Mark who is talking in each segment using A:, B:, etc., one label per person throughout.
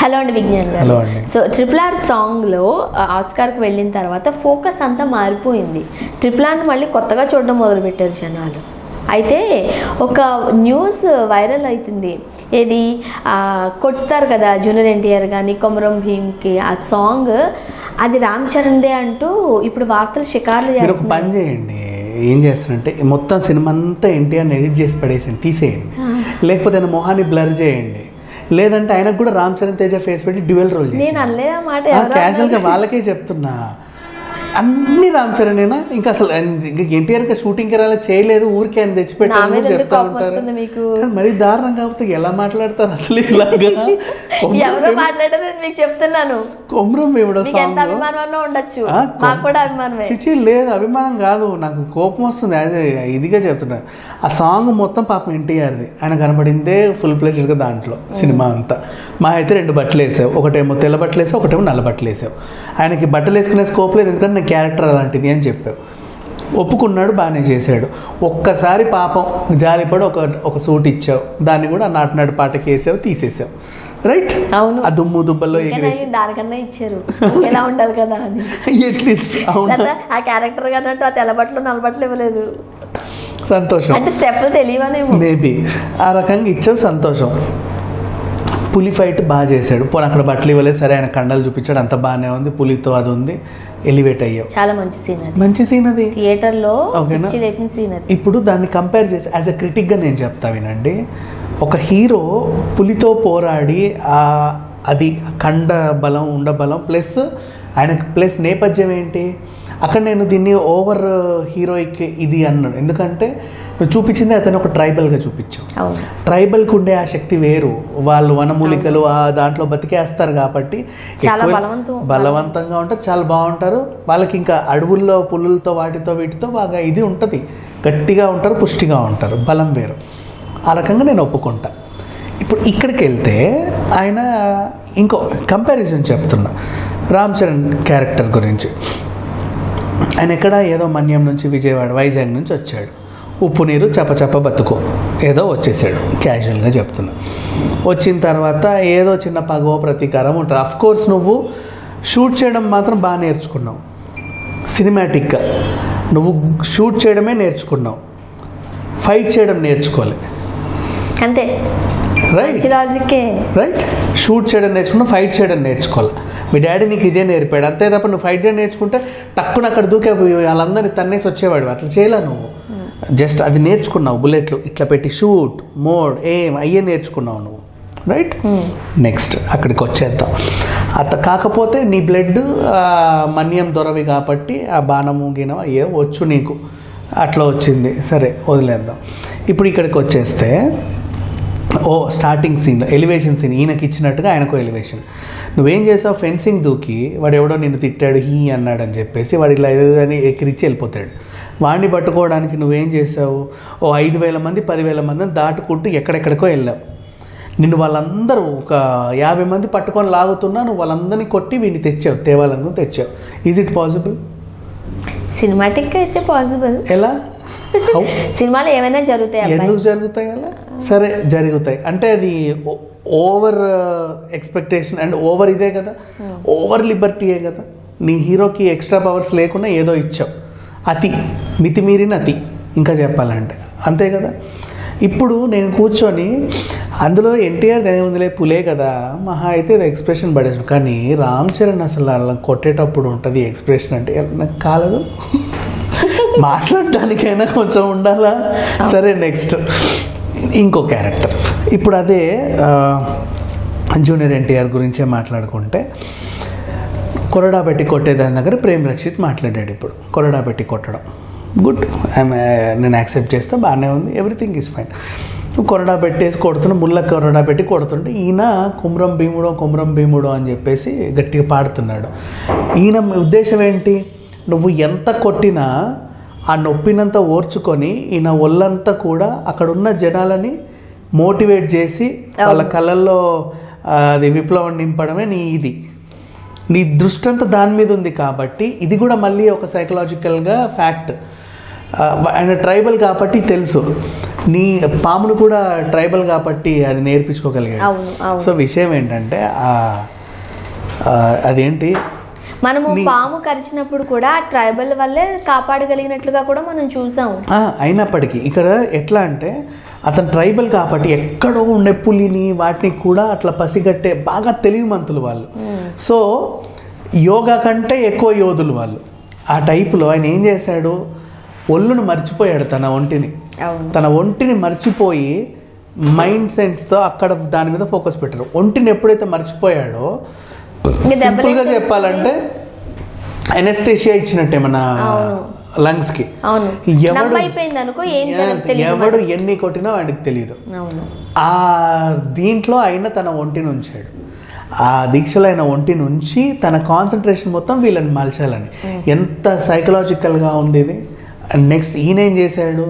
A: Hello అండి విజ్ఞాన్ గారు.
B: Hello అండి.
A: సో RRR సాంగ్లో ఆస్కార్కి వెళ్ళిన తర్వాత ఫోకస్ అంతా మారిపోయింది. RRRని మళ్ళీ కొత్తగా చూడడం మొదలుపెట్టారు జనాలు. అయితే ఒక న్యూస్ వైరల్ అవుతుంది, ఏది కొడతారు కదా జూనియర్ ఎన్టీఆర్ కానీ కొమరం భీమ్కి ఆ సాంగ్, అది రామ్ చరణ్దే అంటూ ఇప్పుడు వార్తలు షికార్లు
B: చేస్తారు. ఒక పని చేయండి, ఏం చేస్తారంటే మొత్తం సినిమా అంతా ఎన్టీఆర్ని ఎడిట్ చేసి పడేసి తీసేయండి, లేకపోతే ఆయన మొహాన్ని బ్లర్ చేయండి, లేదంటే ఆయనకు కూడా రామ్ చరణ్ తేజ ఫేస్ పెట్టి డ్యూయల్ రోల్ చేసి.
A: నేను అనలేదా మాట,
B: క్యాజువల్గా వాళ్ళకే చెప్తున్నా, అన్ని రామ్ చరణేనా? ఇంకా అసలు ఎన్టీఆర్ షూటింగ్ కి చేయలేదు, ఊరికే ఆయన తెచ్చిపెట్టారు చెప్తా ఉంటారు. మరి దారుణం కాకపోతే ఎలా మాట్లాడతారు అసలు? ఇలాగా
A: ఎవరో మాట్లాడారని మీకు చెప్తున్నాను.
B: కొమరం భీముడు సాంగ్
A: ఉండొచ్చు,
B: చిచి లేదు, అభిమానం కాదు, నాకు కోపం వస్తుంది. యాజ్ ఇదిగా చెప్తున్నా, ఆ సాంగ్ మొత్తం పాపం ఎన్టీఆర్ది, ఆయన కనబడిందే ఫుల్ ఫ్లెజ్డ్గా దాంట్లో సినిమా అంతా. మా అయితే 2 బట్టలు వేసావు, ఒకటేమో తెల్ల బట్టలు వేసావు, ఒకటేమో నల్ల బట్టలు వేసావు. ఆయనకి బట్టలు వేసుకునే స్కోప్ లేదు, ఎందుకంటే నా క్యారెక్టర్ అలాంటిది అని చెప్పావు. ఒప్పుకున్నాడు, బాగానే చేశాడు. ఒక్కసారి పాపం జాలిపడి ఒక సూట్ ఇచ్చావు, దాన్ని కూడా నాటినాడు పాటకి వేసావు, తీసేసావు. రైట్?
A: అవును.
B: ఆ దుమ్ము దుబ్బల్లో
A: దానికన్నా ఇచ్చారు, ఎలా ఉండాలి కదా అని.
B: అట్లీస్ట్ అవును,
A: ఆ క్యారెక్టర్ కదంటూ ఆ తెల్లబట్టలు నల్లబట్టలు ఇవ్వలేదు.
B: సంతోషం,
A: అంటే స్టెప్ తెలియవనేమో,
B: మేబీ ఆ రకంగా ఇచ్చావు, సంతోషం. పులి ఫైట్ బాగా చేశాడు, పోనీ అక్కడ బట్టలు ఇవ్వలేదు, సరే ఆయన కండలు చూపించాడు, అంత బాగానే ఉంది, పులితో అది ఉంది, ఎలివేట్ అయ్యావు.
A: చాలా మంచి సీన్ అది,
B: మంచి సీన్ అది
A: థియేటర్లో.
B: ఓకేనా?
A: సీన్ అది.
B: ఇప్పుడు దాన్ని కంపేర్ చేసి యాజ్ ఎ క్రిటిక్గా నేను చెప్తా వినండి. ఒక హీరో పులితో పోరాడి అది కండ బలం ఉండబలం ప్లస్ ఆయనకు ప్లస్ నేపథ్యం ఏంటి, అక్కడ నేను దీన్ని ఓవర్ హీరోయిక్ ఇది అన్నాడు. ఎందుకంటే నువ్వు చూపించింది అతను ఒక ట్రైబల్గా చూపించావు. ట్రైబల్కి ఉండే ఆ శక్తి వేరు, వాళ్ళు వనమూలికలు ఆ దాంట్లో బతికేస్తారు కాబట్టి బలవంతంగా ఉంటారు, చాలా బాగుంటారు. వాళ్ళకి ఇంకా అడవుల్లో పులులతో వాటితో వీటితో బాగా ఇది ఉంటుంది, గట్టిగా ఉంటారు, పుష్టిగా ఉంటారు, బలం వేరు. ఆ రకంగా నేను ఒప్పుకుంటా. ఇప్పుడు ఇక్కడికి వెళ్తే ఆయన ఇంకో కంపారిజన్ చెప్తున్నా రామ్ చరణ్ క్యారెక్టర్ గురించి. ఆయన ఎక్కడ ఏదో మన్యం నుంచి విజయవాడ వైజాగ్ నుంచి వచ్చాడు, ఉప్పు నీరు చపచప బతుకు ఏదో వచ్చేసాడు, క్యాజువల్గా చెప్తున్నా. వచ్చిన తర్వాత ఏదో చిన్న పగవ ప్రతీకారం ఉంటుంది. అఫ్కోర్స్ నువ్వు షూట్ చేయడం మాత్రం బాగా నేర్చుకున్నావు, సినిమాటిక్గా నువ్వు షూట్ చేయడమే నేర్చుకున్నావు, ఫైట్ చేయడం నేర్చుకోవాలి.
A: అంతే,
B: రైట్? రైట్, షూట్ చేయడం నేర్చుకున్నావు, ఫైట్ చేయడం నేర్చుకోవాలి. మీ డాడీ నీకు ఇదే నేర్పాడు, అంతే తప్ప నువ్వు ఫైట్ చేయడం నేర్చుకుంటే టక్కున అక్కడ దూకే వాళ్ళందరినీ తన్నేసి వచ్చేవాడు, అట్లా చేయలే నువ్వు. జస్ట్ అది నేర్చుకున్నావు, బుల్లెట్లు ఇట్లా పెట్టి షూట్ మోడ్ ఏం అయ్యే నేర్చుకున్నావు నువ్వు. రైట్? నెక్స్ట్ అక్కడికి వచ్చేద్దాం. కాకపోతే నీ బ్లడ్ మన్యం దొరవి కాబట్టి ఆ బాణము గినం అయ్యే వచ్చు నీకు, అట్లా వచ్చింది, సరే వదిలేద్దాం. ఇప్పుడు ఇక్కడికి వచ్చేస్తే స్టార్టింగ్ సీన్ ఎలివేషన్ సీన్, ఈయనకి ఇచ్చినట్టుగా ఆయనకు ఎలివేషన్. నువ్వేం చేసావు, ఫెన్సింగ్ దూకి వాడు ఎవడో నిన్ను తిట్టాడు హీ అన్నాడు అని చెప్పేసి వాడు ఇలా ఏదని ఎక్కిరిచ్చి వెళ్ళిపోతాడు. వాడిని పట్టుకోవడానికి నువ్వేం చేసావు, 5,000 మంది 10,000 మందిని దాటుకుంటూ ఎక్కడెక్కడికో వెళ్ళావు. నిన్ను వాళ్ళందరూ ఒక 50 మంది పట్టుకొని లాగుతున్నా నువ్వు వాళ్ళందరినీ కొట్టి వీడిని తెచ్చావు, తేవాలను తెచ్చావు. Is it possible?
A: సినిమాటిక్ అయితే పాసిబుల్.
B: ఎలా?
A: సినిమాలు ఏమైనా జరుగుతాయి,
B: ఎందుకు జరుగుతాయి అలా? సరే జరుగుతాయి అంటే అది ఓవర్ ఎక్స్పెక్టేషన్ అండ్ ఓవర్ ఇదే కదా, ఓవర్ లిబర్టీయే కదా. నీ హీరోకి ఎక్స్ట్రా పవర్స్ లేకుండా ఏదో ఇచ్చావు, అతి మితిమీరిన అతి ఇంకా చెప్పాలంటే, అంతే కదా. ఇప్పుడు నేను కూర్చొని అందులో ఎన్టీఆర్ ఏముందిలే పులే కదా మహా అయితే ఎక్స్ప్రెషన్ పడేసాను, కానీ రామ్ చరణ్ అసలు అలా కొట్టేటప్పుడు ఉంటుంది ఎక్స్ప్రెషన్ అంటే నాకు కాలదు. మాట్లాడడానికైనా కొంచెం ఉండాలా. సరే నెక్స్ట్ ఇంకో క్యారెక్టర్. ఇప్పుడు అదే జూనియర్ ఎన్టీఆర్ గురించే మాట్లాడుకుంటే, కొరడా పెట్టి కొట్టేదాని దగ్గర ప్రేమ్ రక్షిత్ మాట్లాడాడు. ఇప్పుడు కొరడా పెట్టి కొట్టడం గుడ్, నేను యాక్సెప్ట్ చేస్తా, బాగానే ఉంది, ఎవ్రీథింగ్ ఈజ్ ఫైన్. కొరడా పెట్టేసి కొడుతున్నా, ముళ్ళ కొరడా పెట్టి కొడుతుంటే ఈయన కొమరం భీముడో అని చెప్పేసి గట్టిగా పాడుతున్నాడు. ఈయన ఉద్దేశం ఏంటి, నువ్వు ఎంత కొట్టినా ఆ నొప్పినంతా ఓర్చుకొని ఈయన ఒళ్ళంతా కూడా అక్కడున్న జనాలని మోటివేట్ చేసి వాళ్ళ కళ్ళల్లో అది విప్లవం నింపడమే నీ దృష్టి అంతా దాని మీద ఉంది. కాబట్టి ఇది కూడా మళ్ళీ ఒక సైకలాజికల్గా ఫ్యాక్ట్. ఆయన ట్రైబల్ కాబట్టి తెలుసు, నీ పామును కూడా ట్రైబల్ కాబట్టి అది నేర్పించుకోగలిగాడు.
A: అవును అవును.
B: సో విషయం ఏంటంటే అదేంటి,
A: మనము పాము కరిచినప్పుడు కూడా ట్రైబల్ వల్లే కాపాడగలిగినట్లుగా కూడా మనం చూసాం.
B: అయినప్పటికీ ఇక్కడ ఎట్లా అంటే అతను ట్రైబల్ కాబట్టి ఎక్కడో ఉండే పులిని వాటిని కూడా అట్లా పసిగట్టే బాగా తెలివిమంతులు వాళ్ళు. సో యోగా కంటే ఎక్కువ యోధులు వాళ్ళు. ఆ టైపులో ఆయన ఏం చేశాడు, ఒళ్ళును మర్చిపోయాడు, తన ఒంటిని మర్చిపోయి మైండ్ సెన్స్తో అక్కడ దాని మీద ఫోకస్ పెట్టారు. ఒంటిని ఎప్పుడైతే మర్చిపోయాడో సింపుల్గా చెప్పాలంటే ఎనెస్థీషియా ఇచ్చినట్టే మన లంగ్స్ కి. ఎవడు ఎన్ని కొట్టినా వాడికి తెలియదు. ఆ దీంట్లో ఆయన తన ఒంటిని ఉంచాడు. ఆ దీక్షలో ఆయన ఒంటి నుంచి తన కాన్సన్ట్రేషన్ మొత్తం వీళ్ళని మలచాలని. ఎంత సైకలాజికల్గా ఉంది ఇది. నెక్స్ట్ ఈయన ఏం చేశాడు,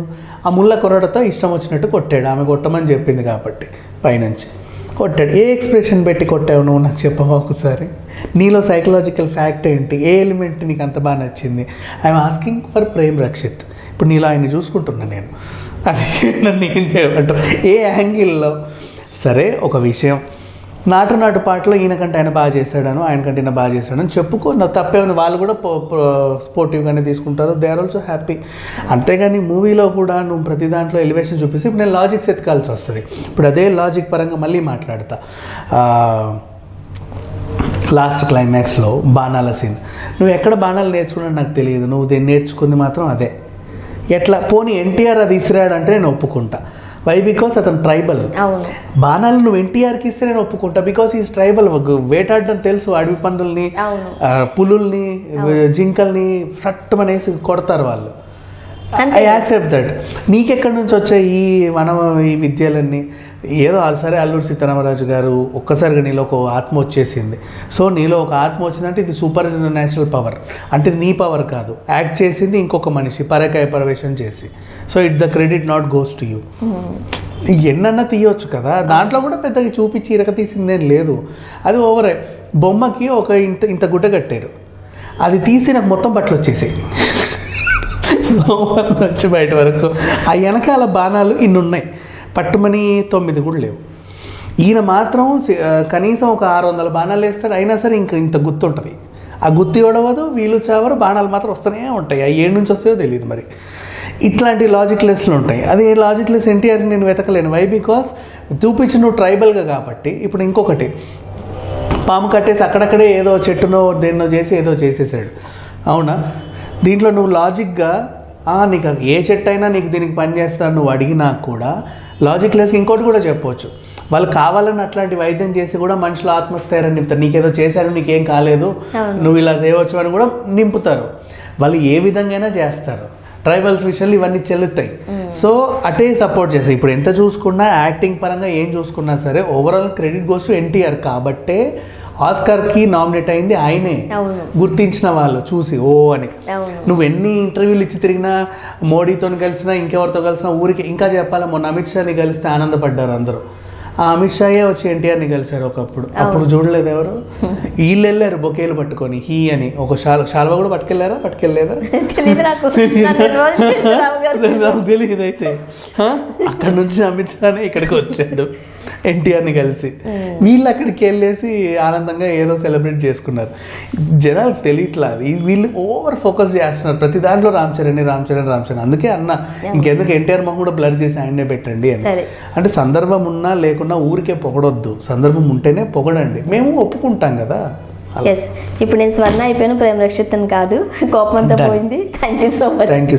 B: ఆ ముళ్ళ కొరడతో ఇష్టం వచ్చినట్టు కొట్టాడు. ఆమె కొట్టమని చెప్పింది కాబట్టి పైనుంచి కొట్టాడు. ఏ ఎక్స్ప్రెషన్ పెట్టి కొట్టావు నువ్వు నాకు చెప్పవా ఒకసారి? నీలో సైకలాజికల్ ఫ్యాక్ట్ ఏంటి, ఏ ఎలిమెంట్ నీకు అంత బాగా నచ్చింది? I'm asking for Prem Rakshit. ఇప్పుడు నీలో ఆయన చూసుకుంటున్నా నేను, అది నన్ను ఏం చేయమంటారు, ఏ యాంగిల్లో? సరే ఒక విషయం, నాటు పాటలో ఈయనకంటే ఆయన బాగా చేశాడను, ఆయనకంటే ఈయన బాగా చేశాడని చెప్పుకో, నా తప్పే ఉంది. వాళ్ళు కూడా స్పోర్టివ్గానే తీసుకుంటారు, దే ఆర్ ఆల్సో హ్యాపీ. అంతేగాని మూవీలో కూడా నువ్వు ప్రతి దాంట్లో ఎలివేషన్ చూపిస్తే ఇప్పుడు నేను లాజిక్స్ ఎత్తుకాల్సి వస్తుంది. ఇప్పుడు అదే లాజిక్ పరంగా మళ్ళీ మాట్లాడతా. లాస్ట్ క్లైమాక్స్లో బాణాల సీన్, నువ్వు ఎక్కడ బాణాలు నేర్చుకున్నావు నాకు తెలియదు, నువ్వు దీన్ని నేర్చుకుంది మాత్రం అదే. ఎట్లా పోనీ ఎన్టీఆర్ అది ఇసిరాడు అంటే నేను ఒప్పుకుంటా. వై? బికాస్ అతను ట్రైబల్. బాణాలు నువ్వు ఎన్టీఆర్కి ఇస్తే నేను ఒప్పుకుంటా, బికాస్ ఈజ్ ట్రైబల్. వేటాడడం తెలుసు, అడవి పందుల్ని, పులుల్ని, జింకల్ని ఫట్టమనేసి కొడతారు వాళ్ళు. I accept that. నీకెక్కడి నుంచి వచ్చాయి ఈ విద్యలన్నీ? ఏదో సరే అల్లూరి సీతారామరాజు గారు ఒక్కసారిగా నీలో ఒక ఆత్మ వచ్చేసింది. సో నీలో ఒక ఆత్మ వచ్చిందంటే ఇది సూపర్ న్యాచురల్ పవర్, అంటే నీ పవర్ కాదు, యాక్ట్ చేసింది ఇంకొక మనిషి పరకాయ పరవేశం చేసి. So it the credit not goes to you. ఎన్నన్నా తీయొచ్చు కదా, దాంట్లో కూడా పెద్దగా చూపించి ఇరక తీసిందేం లేదు. అది ఓవరే. బొమ్మకి ఒక ఇంత గుడ్డ కట్టారు, అది తీసి నాకు మొత్తం బట్టలు వచ్చేసాయి వచ్చి బయట వరకు. ఆ వెనకాల బాణాలు ఇన్ని ఉన్నాయి, పట్టుమని 9 కూడా లేవు. ఈయన మాత్రం కనీసం ఒక 600 బాణాలు వేస్తాడు, అయినా సరే ఇంత గుర్తు ఉంటుంది. ఆ గుత్తి ఒడవదు, వీళ్ళు చావరు, బాణాలు మాత్రం వస్తూనే ఉంటాయి. అవి ఏడు నుంచి వస్తాయో తెలియదు మరి. ఇట్లాంటి లాజిక్ లెస్లు ఉంటాయి. అది లాజిక్ లెస్ ఎన్టీఆర్ని నేను వెతకలేను. వై? బికాస్ చూపించి నువ్వు ట్రైబల్గా కాబట్టి. ఇప్పుడు ఇంకొకటి, పాము కట్టేసి అక్కడక్కడే ఏదో చెట్టునో దేన్నో చేసి ఏదో చేసేసాడు, అవునా? దీంట్లో నువ్వు లాజిక్గా నీకు ఏ చెట్టు అయినా నీకు దీనికి పని చేస్తాను నువ్వు అడిగినా కూడా లాజిక్ లెస్ ఇంకోటి కూడా చెప్పవచ్చు. వాళ్ళు కావాలని అట్లాంటి వైద్యం చేసి కూడా మనుషులు ఆత్మస్థైర్యం నింపుతారు. నీకేదో చేశారు, నీకేం కాలేదు, నువ్వు ఇలా చేయవచ్చు అని కూడా నింపుతారు. వాళ్ళు ఏ విధంగా చేస్తారు. ట్రైబల్స్ విషయాలు ఇవన్నీ చెల్లుతాయి. సో అటే సపోర్ట్ చేస్తాయి. ఇప్పుడు ఎంత చూసుకున్నా, యాక్టింగ్ పరంగా ఏం చూసుకున్నా సరే, overall credit goes to NTR. కాబట్టే ఆస్కార్కి నామినేట్ అయింది ఆయనే. గుర్తించిన వాళ్ళు చూసి ఓ అని. నువ్వు ఎన్ని ఇంటర్వ్యూలు ఇచ్చి తిరిగినా, మోడీతో కలిసినా, ఇంకెవరితో కలిసినా, ఊరికి ఇంకా చెప్పాలా, మొన్న అమిత్ షాని కలిస్తే ఆనందపడ్డారు అందరూ. ఆ అమిత్ షాయే వచ్చి ఎన్టీఆర్ని కలిశారు ఒకప్పుడు. అప్పుడు చూడలేదు ఎవరు, వీళ్ళు వెళ్ళారు బొకేలు పట్టుకొని హీ అని. ఒక శాల్వా కూడా పట్టుకెళ్ళలేదా తెలియదు. అయితే అక్కడ నుంచి అమిత్ షానే ఇక్కడికి వచ్చాడు ఎన్టీఆర్ని కలిసి. వీళ్ళు అక్కడికి వెళ్ళేసి ఆనందంగా ఏదో సెలబ్రేట్ చేసుకున్నారు. జనాలకు తెలియట్లా, వీళ్ళు ఓవర్ ఫోకస్ చేస్తున్నారు ప్రతి దాంట్లో. రామ్ చరణ్. అందుకే అన్న ఇంకెందుకు ఎన్టీఆర్ మొహం కూడా బ్లర్ చేసి ఆయనే పెట్టండి అని. అంటే సందర్భం ఉన్నా లేకుండా ఊరికే పొగడొద్దు, సందర్భం ఉంటేనే పొగడండి. మేము ఒప్పుకుంటాం కదా.
A: ఇప్పుడు నేను స్వర్ణ అయిపోయాను, ప్రేమ రక్షిత్ కాదు. కోపం అంతా పోయింది. Thank you so much.